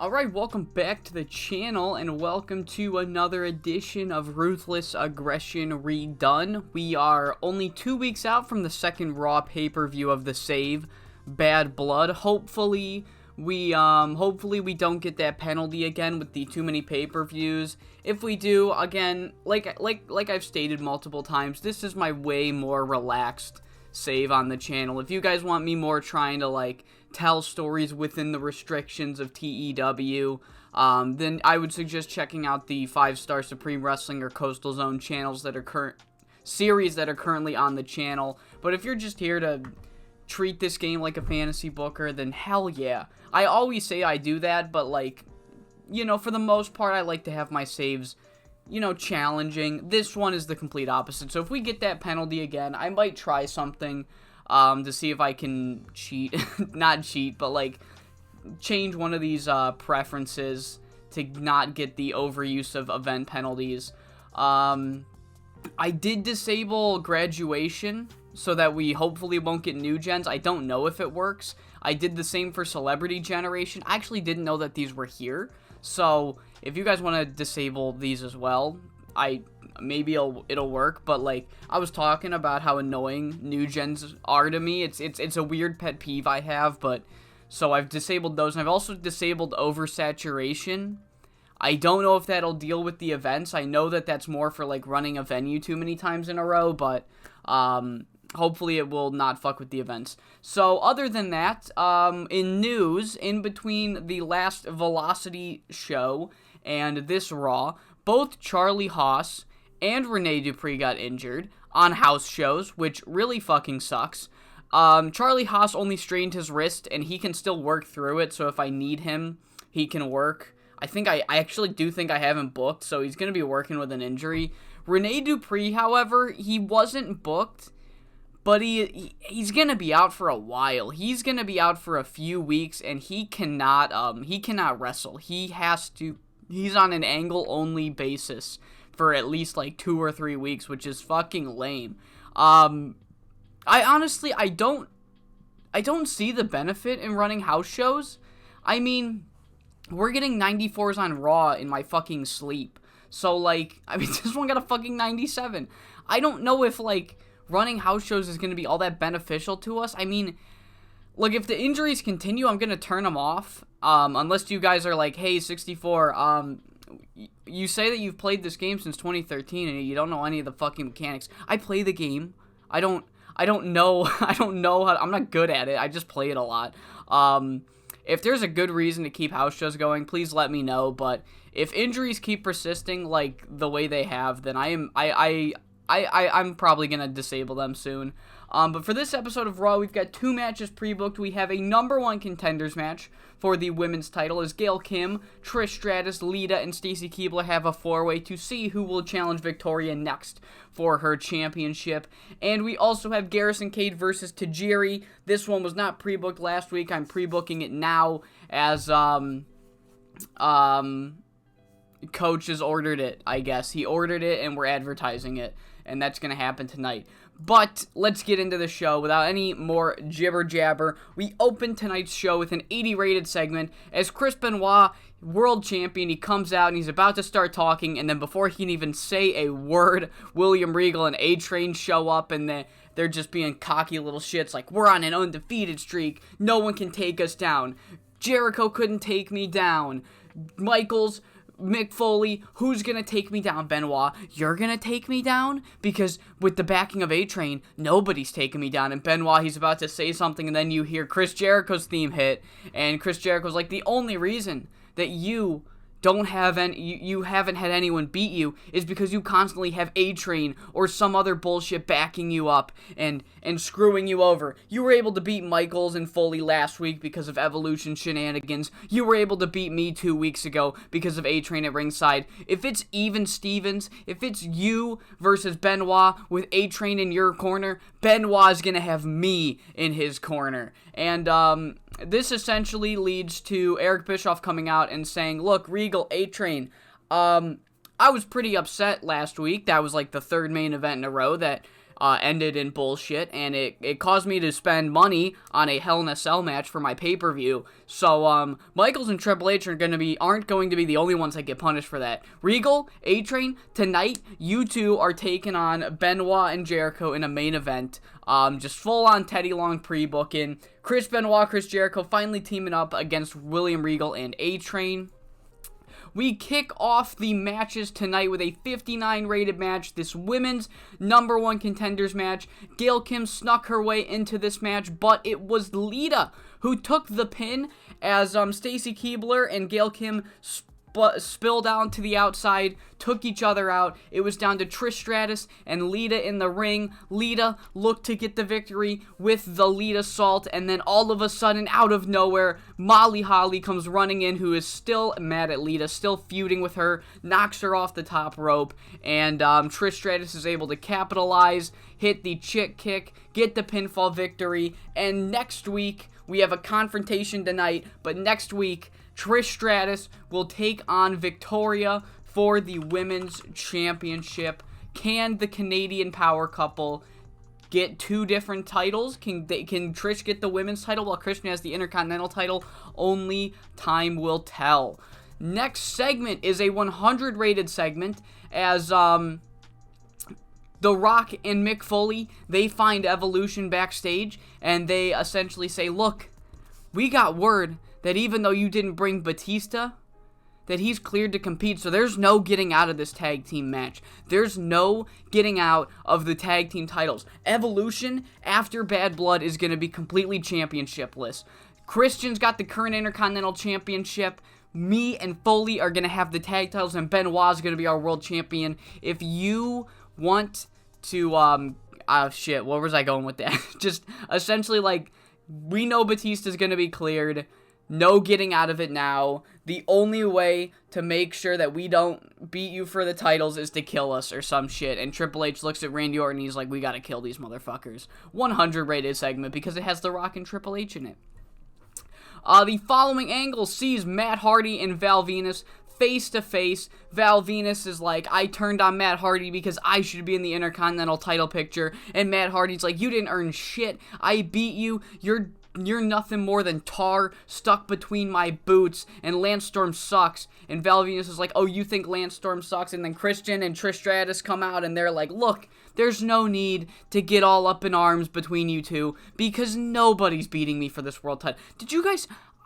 Alright, welcome back to the channel, and welcome to another edition of Ruthless Aggression Redone. We are only 2 weeks out from the second Raw pay-per-view of the save, Bad Blood. Hopefully we don't get that penalty again with the too many pay-per-views. If we do, again, like I've stated multiple times, this is my way more relaxed save on the channel. If you guys want me more trying to, tell stories within the restrictions of TEW, then I would suggest checking out the 5-Star Supreme Wrestling or Coastal Zone channels that are series that are currently on the channel. But if you're just here to treat this game like a fantasy booker, then hell yeah. I always say I do that, but for the most part, I like to have my saves, challenging. This one is the complete opposite. So if we get that penalty again, I might try something to see if I can cheat. Not cheat, but change one of these preferences to not get the overuse of event penalties. I did disable graduation so that we hopefully won't get new gens. I don't know if it works. I did the same for celebrity generation. I actually didn't know that these were here. So if you guys want to disable these as well, maybe it'll work. But I was talking about how annoying new gens are to me. It's a weird pet peeve I have, but so I've disabled those, and I've also disabled oversaturation. I don't know if that'll deal with the events. I know that that's more for running a venue too many times in a row, but hopefully it will not fuck with the events. So other than that, in news, in between the last Velocity show and this Raw, both Charlie Haas and Rene Dupree got injured on house shows, which really fucking sucks. Charlie Haas only strained his wrist, and he can still work through it, so if I need him, he can work. I actually do think I have him booked, so he's going to be working with an injury. Rene Dupree, however, he wasn't booked, but he's going to be out for a while. He's going to be out for a few weeks, and he cannot wrestle. He's on an angle-only basis for at least 2 or 3 weeks, which is fucking lame. I don't see the benefit in running house shows. I mean, we're getting 94s on Raw in my fucking sleep. So, this one got a fucking 97. I don't know if, running house shows is going to be all that beneficial to us. I mean, if the injuries continue, I'm going to turn them off. Unless you guys are hey, 64, you say that you've played this game since 2013 and you don't know any of the fucking mechanics. I play the game. I don't know how, I'm not good at it. I just play it a lot. If there's a good reason to keep house shows going, please let me know. But if injuries keep persisting the way they have, then I'm probably going to disable them soon. But for this episode of Raw, we've got 2 matches pre-booked. We have a number 1 contenders match for the women's title as Gail Kim, Trish Stratus, Lita, and Stacy Keibler have a 4-way to see who will challenge Victoria next for her championship. And we also have Garrison Cade versus Tajiri. This one was not pre-booked last week. I'm pre-booking it now as Coach has ordered it, I guess. He ordered it and we're advertising it, and that's going to happen tonight. But let's get into the show without any more jibber-jabber. We open tonight's show with an 80 rated segment as Chris Benoit, world champion, he comes out and he's about to start talking, and then before he can even say a word, William Regal and A-Train show up, and they're just being cocky little shits we're on an undefeated streak, no one can take us down, Jericho couldn't take me down, Michaels, Mick Foley, who's gonna take me down? Benoit, you're gonna take me down? Because with the backing of A-Train, nobody's taking me down. And Benoit, he's about to say something, and then you hear Chris Jericho's theme hit, and Chris Jericho's the only reason that you you haven't had anyone beat you is because you constantly have A-Train or some other bullshit backing you up and screwing you over. You were able to beat Michaels and Foley last week because of Evolution shenanigans. You were able to beat me 2 weeks ago because of A-Train at ringside. If it's even Stevens, if it's you versus Benoit with A-Train in your corner, Benoit's gonna have me in his corner. And this essentially leads to Eric Bischoff coming out and saying, look, Regal A-Train, I was pretty upset last week. That was the 3rd main event in a row that ended in bullshit, and it caused me to spend money on a Hell in a Cell match for my pay-per-view. So, Michaels and Triple H aren't going to be the only ones that get punished for that. Regal, A-Train, tonight, you two are taking on Benoit and Jericho in a main event. Just full-on Teddy Long pre-booking. Chris Benoit, Chris Jericho finally teaming up against William Regal and A-Train. We kick off the matches tonight with a 59 rated match, this women's number one contenders match. Gail Kim snuck her way into this match, but it was Lita who took the pin as Stacy Keibler and Gail Kim spilled out to the outside, took each other out. It was down to Trish Stratus and Lita in the ring. Lita looked to get the victory with the Lita Salt, and then all of a sudden, out of nowhere, Molly Holly comes running in, who is still mad at Lita, still feuding with her, knocks her off the top rope, and Trish Stratus is able to capitalize, hit the chick kick, get the pinfall victory, and next week, we have a confrontation tonight, but next week, Trish Stratus will take on Victoria for the Women's Championship. Can the Canadian Power Couple get two different titles? Can Trish get the Women's title while Christian has the Intercontinental title? Only time will tell. Next segment is a 100 rated segment as The Rock and Mick Foley, they find Evolution backstage, and they essentially say, look, we got word that even though you didn't bring Batista, that he's cleared to compete, so there's no getting out of this tag team match. There's no getting out of the tag team titles. Evolution, after Bad Blood, is going to be completely championshipless. Christian's got the current Intercontinental Championship. Me and Foley are going to have the tag titles, and Benoit's going to be our world champion. If you want to, what was I going with that? Just essentially, like, we know Batista's going to be cleared. No getting out of it now. The only way to make sure that we don't beat you for the titles is to kill us or some shit. And Triple H looks at Randy Orton and he's like, we gotta kill these motherfuckers. 100 rated segment because it has The Rock and Triple H in it. The following angle sees Matt Hardy and Val Venis face to face. Val Venis is like, I turned on Matt Hardy because I should be in the Intercontinental title picture. And Matt Hardy's like, you didn't earn shit. I beat you. You're nothing more than tar stuck between my boots, and Lance Storm sucks. And Val Venis is like, oh, you think Lance Storm sucks? And then Christian and Trish Stratus come out, and they're like, look, there's no need to get all up in arms between you two, because nobody's beating me for this world title.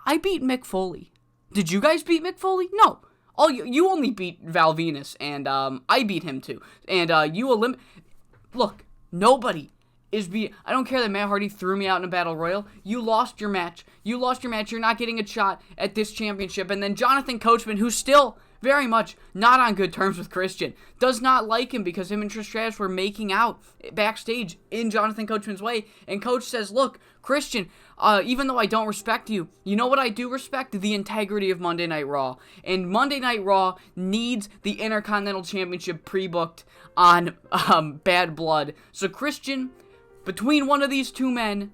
I beat Mick Foley. Did you guys beat Mick Foley? No. You only beat Val Venis, and I beat him too. And look, nobody I don't care that Matt Hardy threw me out in a battle royal. You lost your match. You're not getting a shot at this championship. And then Jonathan Coachman, who's still very much not on good terms with Christian, does not like him because him and Trish Stratus were making out backstage in Jonathan Coachman's way. And Coach says, look, Christian, even though I don't respect you, you know what I do respect? The integrity of Monday Night Raw. And Monday Night Raw needs the Intercontinental Championship pre-booked on Bad Blood. So Christian, between one of these two men,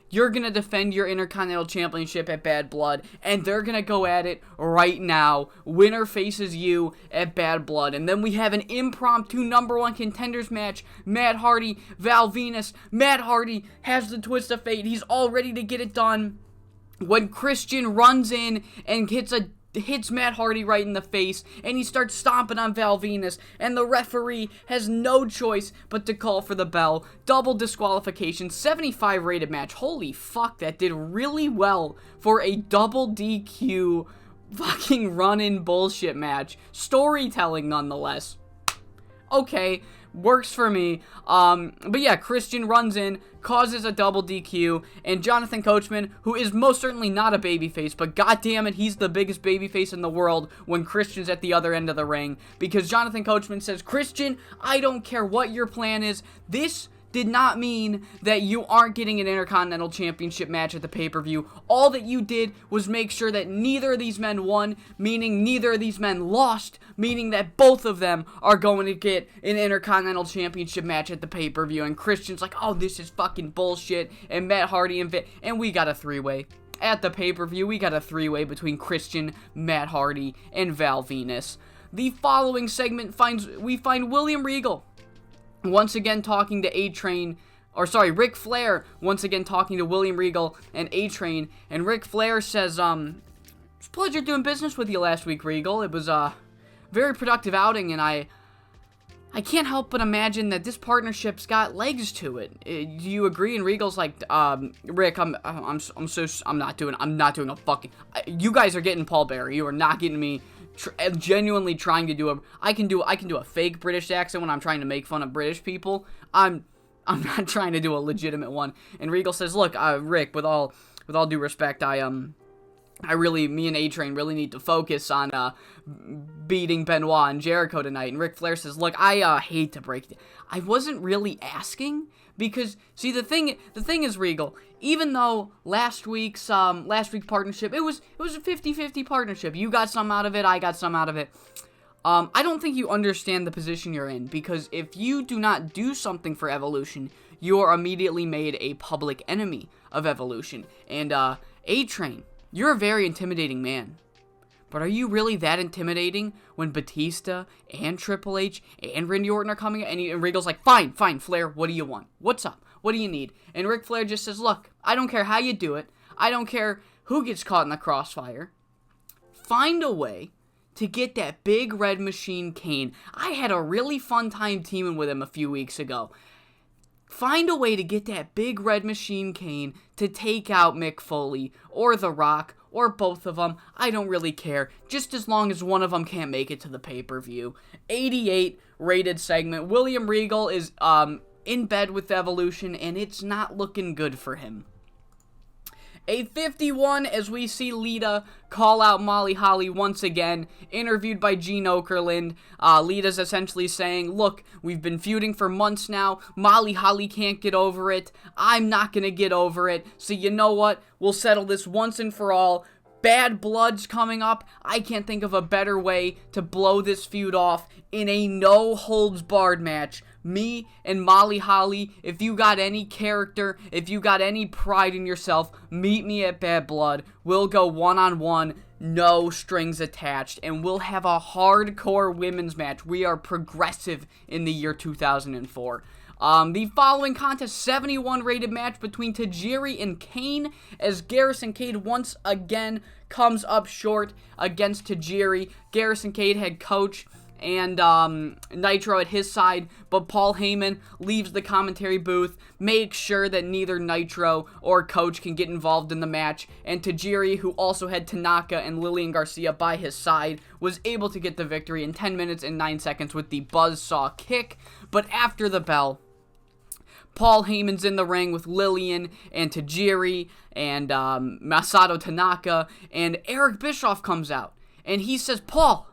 you're going to defend your Intercontinental Championship at Bad Blood, and they're going to go at it right now. Winner faces you at Bad Blood. And then we have an impromptu number one contenders match. Matt Hardy, Val Venis. Matt Hardy has the twist of fate. He's all ready to get it done when Christian runs in and hits Matt Hardy right in the face, and he starts stomping on Val Venis, and the referee has no choice but to call for the bell. Double disqualification, 75 rated match. Holy fuck, that did really well for a double DQ fucking run-in bullshit match. Storytelling nonetheless. Okay, works for me. But yeah, Christian runs in, causes a double DQ, and Jonathan Coachman, who is most certainly not a babyface, but goddammit, he's the biggest babyface in the world when Christian's at the other end of the ring, because Jonathan Coachman says, Christian, I don't care what your plan is, this did not mean that you aren't getting an Intercontinental Championship match at the pay-per-view. All that you did was make sure that neither of these men won, meaning neither of these men lost, meaning that both of them are going to get an Intercontinental Championship match at the pay-per-view. And Christian's like, oh, this is fucking bullshit. And Matt Hardy and we got a three-way. At the pay-per-view, we got a three-way between Christian, Matt Hardy, and Val Venis. The following segment we find William Regal once again talking to A-Train, or sorry, Ric Flair once again talking to William Regal and A-Train, and Ric Flair says, it's a pleasure doing business with you last week, Regal. It was a very productive outing, and I can't help but imagine that this partnership's got legs to it. Do you agree? And Regal's like, Rick, I'm not doing a fucking. You guys are getting Paul Bearer. You are not getting me. Genuinely trying to do I can do a fake British accent when I'm trying to make fun of British people. I'm not trying to do a legitimate one. And Regal says, look, Rick, with all due respect, me and A-Train really need to focus on beating Benoit and Jericho tonight. And Ric Flair says, look, I hate to break it. I wasn't really asking, because, see, the thing is, Regal, even though last week's partnership, it was a 50-50 partnership. You got some out of it, I got some out of it. I don't think you understand the position you're in, because if you do not do something for Evolution, you are immediately made a public enemy of Evolution. And, A-Train, you're a very intimidating man. But are you really that intimidating when Batista and Triple H and Randy Orton are coming? And Regal's like, fine, Flair, what do you want? What's up? What do you need? And Ric Flair just says, look, I don't care how you do it. I don't care who gets caught in the crossfire. Find a way to get that big red machine Kane. I had a really fun time teaming with him a few weeks ago. Find a way to get that big red machine Kane to take out Mick Foley or The Rock or both of them. I don't really care, just as long as one of them can't make it to the pay-per-view. 88 rated segment. William Regal is in bed with Evolution, and it's not looking good for him. A 51 as we see Lita call out Molly Holly once again, interviewed by Gene Okerlund. Lita's essentially saying, look, we've been feuding for months now. Molly Holly can't get over it. I'm not going to get over it. So you know what? We'll settle this once and for all. Bad Blood's coming up. I can't think of a better way to blow this feud off in a no-holds-barred match. Me and Molly Holly, if you got any character, if you got any pride in yourself, meet me at Bad Blood. We'll go one-on-one, no strings attached, and we'll have a hardcore women's match. We are progressive in the year 2004. The following contest, 71 rated match between Tajiri and Kane, as Garrison Cade once again comes up short against Tajiri. Garrison Cade, head coach, and Nitro at his side, but Paul Heyman leaves the commentary booth, makes sure that neither Nitro or Coach can get involved in the match, and Tajiri, who also had Tanaka and Lillian Garcia by his side, was able to get the victory in 10 minutes and 9 seconds with the buzzsaw kick. But after the bell, Paul Heyman's in the ring with Lillian and Tajiri and Masato Tanaka, and Eric Bischoff comes out, and he says, Paul,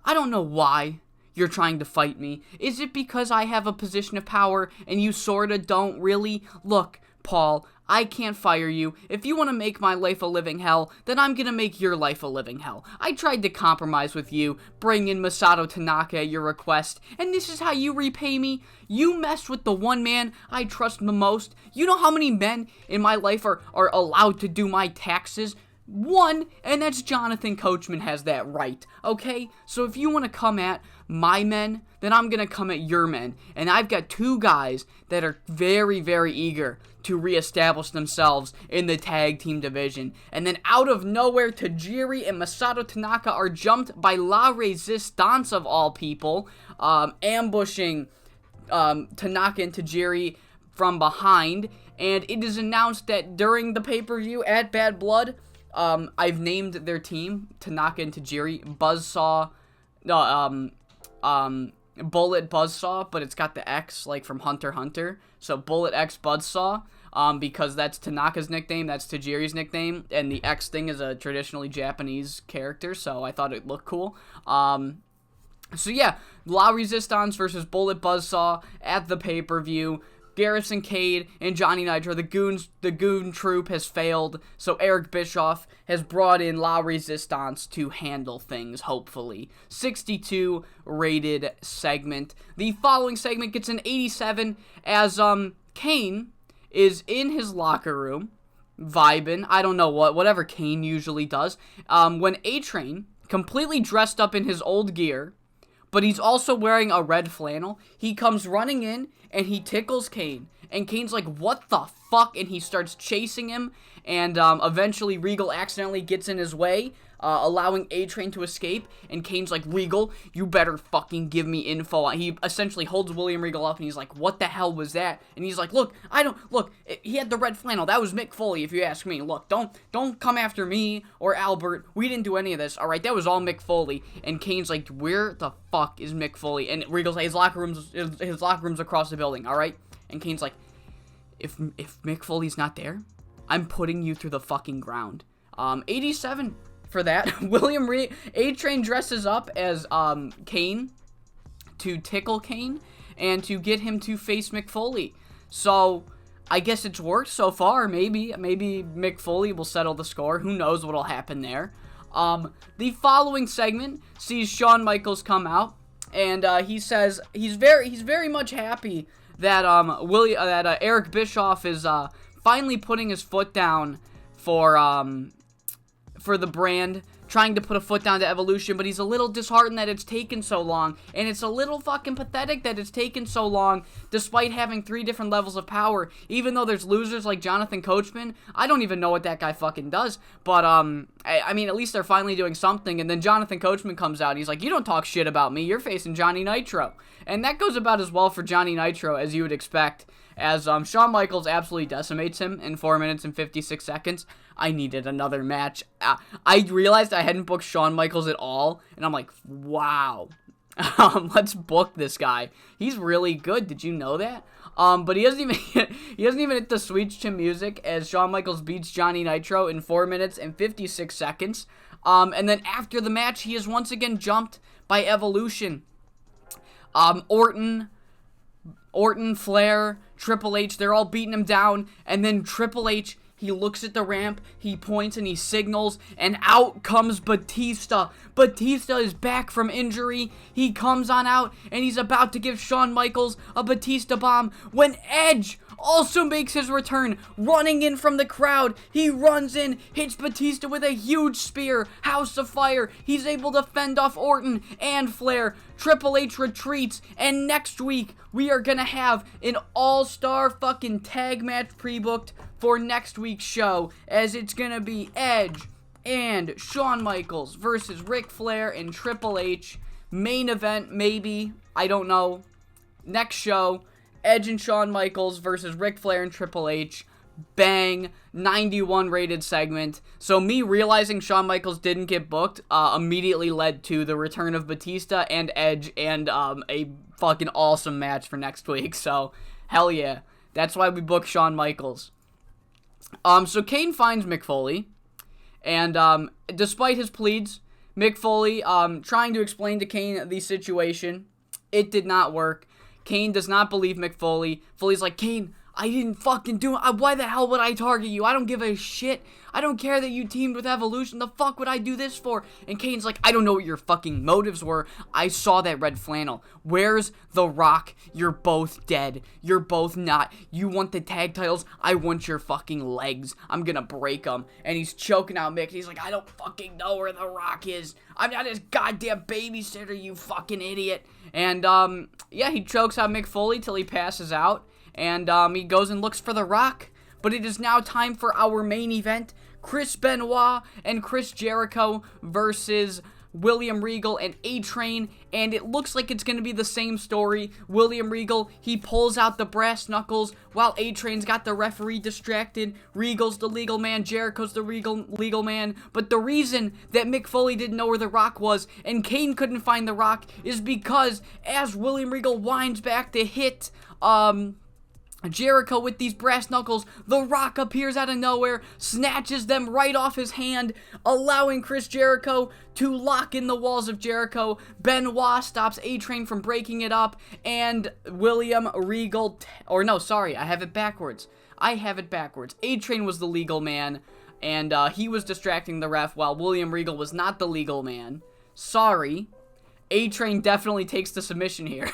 I don't know why you're trying to fight me. Is it because I have a position of power and you sorta don't really? Look, Paul, I can't fire you. If you want to make my life a living hell, then I'm gonna make your life a living hell. I tried to compromise with you, bring in Masato Tanaka at your request, and this is how you repay me? You messed with the one man I trust the most. You know how many men in my life are allowed to do my taxes? One, and that's Jonathan Coachman has that right, okay? So if you want to come at my men, then I'm going to come at your men. And I've got two guys that are very, very eager to reestablish themselves in the tag team division. And then out of nowhere, Tajiri and Masato Tanaka are jumped by La Resistance of all people, ambushing Tanaka and Tajiri from behind. And it is announced that during the pay-per-view at Bad Blood, I've named their team, Tanaka and Tajiri, Bullet Buzzsaw, but it's got the X, like from Hunter x Hunter, so Bullet X Buzzsaw, because that's Tanaka's nickname, that's Tajiri's nickname, and the X thing is a traditionally Japanese character, so I thought it looked cool. So yeah, La Resistance versus Bullet Buzzsaw at the pay-per-view. Garrison Cade and Johnny Nitro, the Goon Troop has failed, so Eric Bischoff has brought in La Resistance to handle things, hopefully. 62 rated segment. The following segment gets an 87 as Kane is in his locker room, vibing, I don't know whatever Kane usually does, when A-Train, completely dressed up in his old gear, but he's also wearing a red flannel. He comes running in, and he tickles Kane. And Kane's like, what the fuck? And he starts chasing him, and eventually Regal accidentally gets in his way, allowing A-Train to escape, and Kane's like, Regal, you better fucking give me info. He essentially holds William Regal up, and he's like, what the hell was that? And he's like, look, he had the red flannel. That was Mick Foley, if you ask me. Look, don't come after me or Albert. We didn't do any of this, alright? That was all Mick Foley. And Kane's like, where the fuck is Mick Foley? And Regal's like, his locker room's across the building, alright? And Kane's like, if Mick Foley's not there, I'm putting you through the fucking ground. 87 for that. A-Train dresses up as Kane to tickle Kane and to get him to face Mick Foley. So I guess it's worked so far. Maybe Mick Foley will settle the score. Who knows what'll happen there. The following segment sees Shawn Michaels come out, and he says he's very much happy that Eric Bischoff is finally putting his foot down for the brand, trying to put a foot down to Evolution, but he's a little disheartened that it's taken so long, and it's a little fucking pathetic that it's taken so long, despite having 3 different levels of power, even though there's losers like Jonathan Coachman. I don't even know what that guy fucking does, but, I mean, at least they're finally doing something, and then Jonathan Coachman comes out, and he's like, you don't talk shit about me, you're facing Johnny Nitro, and that goes about as well for Johnny Nitro as you would expect, as Shawn Michaels absolutely decimates him in 4 minutes and 56 seconds. I needed another match. I realized I hadn't booked Shawn Michaels at all, and I'm like, wow. Let's book this guy. He's really good. Did you know that? But he doesn't even hit the Sweet Chin music as Shawn Michaels beats Johnny Nitro in 4 minutes and 56 seconds. And then after the match, he is once again jumped by Evolution. Orton, Flair, Triple H, they're all beating him down, and then Triple H, he looks at the ramp, he points and he signals, and out comes Batista. Batista is back from injury. He comes on out, and he's about to give Shawn Michaels a Batista bomb when Edge also makes his return, running in from the crowd. He runs in, hits Batista with a huge spear, House of Fire. He's able to fend off Orton and Flair. Triple H retreats, and next week we are gonna have an all-star fucking tag match pre-booked for next week's show, as it's gonna be Edge and Shawn Michaels versus Ric Flair and Triple H. Main event, maybe, I don't know. Next show, Edge and Shawn Michaels versus Ric Flair and Triple H. Bang, 91 rated segment. So me realizing Shawn Michaels didn't get booked immediately led to the return of Batista and Edge and a fucking awesome match for next week. So hell yeah, that's why we booked Shawn Michaels. So Kane finds Mick Foley, and despite his pleads, Mick Foley trying to explain to Kane the situation, it did not work. Kane does not believe Mick Foley. Foley's like, Kane, I didn't fucking do it. Why the hell would I target you? I don't give a shit. I don't care that you teamed with Evolution. The fuck would I do this for? And Kane's like, I don't know what your fucking motives were. I saw that red flannel. Where's The Rock? You're both dead. You're both not. You want the tag titles? I want your fucking legs. I'm gonna break them. And he's choking out Mick. He's like, I don't fucking know where The Rock is. I'm not his goddamn babysitter, you fucking idiot. And, yeah, he chokes out Mick Foley till he passes out. And he goes and looks for The Rock. But it is now time for our main event. Chris Benoit and Chris Jericho versus William Regal and A-Train. And it looks like it's going to be the same story. William Regal, he pulls out the brass knuckles while A-Train's got the referee distracted. Regal's the legal man. Jericho's the legal man. But the reason that Mick Foley didn't know where The Rock was and Kane couldn't find The Rock is because as William Regal winds back to hit Jericho with these brass knuckles, The Rock appears out of nowhere, snatches them right off his hand, allowing Chris Jericho to lock in the walls of Jericho. Benoit stops A-Train from breaking it up, and William Regal, I have it backwards. A-Train was the legal man, and he was distracting the ref while William Regal was not the legal man. Sorry. A-Train definitely takes the submission here.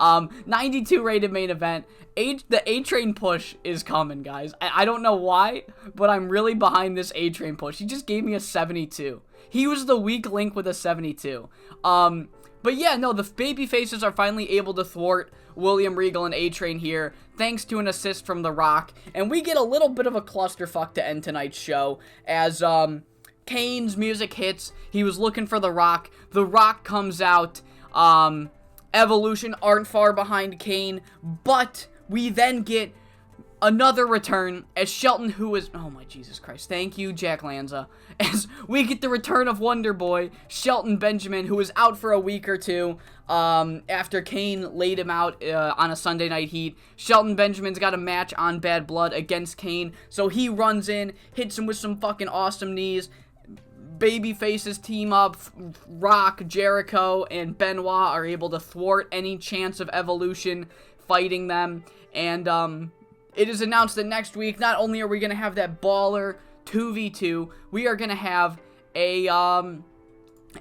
92 rated main event. The A-Train push is coming, guys. I don't know why, but I'm really behind this A-Train push. He just gave me a 72. He was the weak link with a 72. But yeah, no, the baby faces are finally able to thwart William Regal and A-Train here, thanks to an assist from The Rock. And we get a little bit of a clusterfuck to end tonight's show, as, Kane's music hits. He was looking for The Rock. The Rock comes out. Evolution aren't far behind Kane, but we then get another return as Shelton, who is... Oh my Jesus Christ. Thank you, Jack Lanza. As we get the return of Wonder Boy, Shelton Benjamin, who was out for a week or two after Kane laid him out on a Sunday Night Heat. Shelton Benjamin's got a match on Bad Blood against Kane, so he runs in, hits him with some fucking awesome knees. Baby faces team up. Rock, Jericho, and Benoit are able to thwart any chance of Evolution fighting them. And it is announced that next week, not only are we going to have that baller 2v2, we are going to have a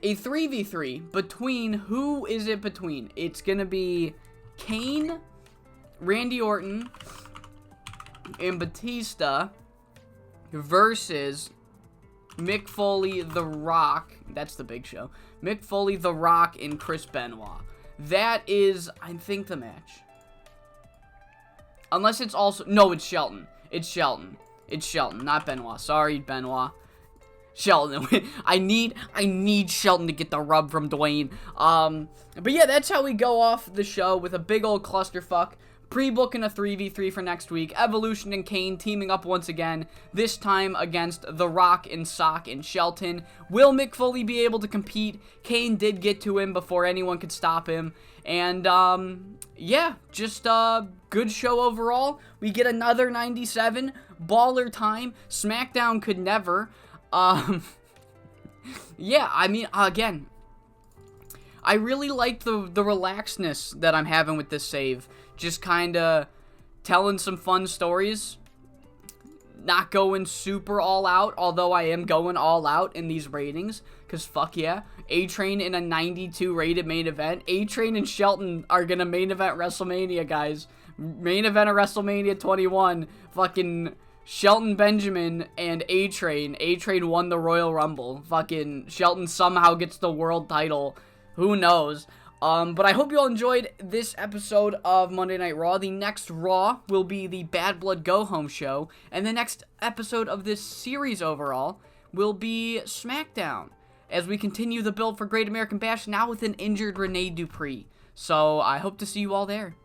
3v3 between, who is it between? It's going to be Kane, Randy Orton, and Batista versus Mick Foley, The Rock. That's the Big Show. Mick Foley, The Rock, and Chris Benoit. That is, I think, the match. Unless it's also... No, it's Shelton. It's Shelton. It's Shelton, not Benoit. Sorry, Benoit. Shelton. I need Shelton to get the rub from Dwayne. But yeah, that's how we go off the show with a big old clusterfuck. Pre-booking a 3v3 for next week. Evolution and Kane teaming up once again. This time against The Rock and Sock and Shelton. Will Mick Foley be able to compete? Kane did get to him before anyone could stop him. And, yeah, just a good show overall. We get another 97. Baller time. SmackDown could never. Yeah, I mean, again, I really like the relaxedness that I'm having with this save. Just kind of telling some fun stories. Not going super all out, although I am going all out in these ratings. Because fuck yeah. A-Train in a 92 rated main event. A-Train and Shelton are going to main event WrestleMania, guys. Main event of WrestleMania 21. Fucking Shelton Benjamin and A-Train. A-Train won the Royal Rumble. Fucking Shelton somehow gets the world title. Who knows? But I hope you all enjoyed this episode of Monday Night Raw. The next Raw will be the Bad Blood Go Home show. And the next episode of this series overall will be SmackDown, as we continue the build for Great American Bash, now with an injured Rene Dupree. So I hope to see you all there.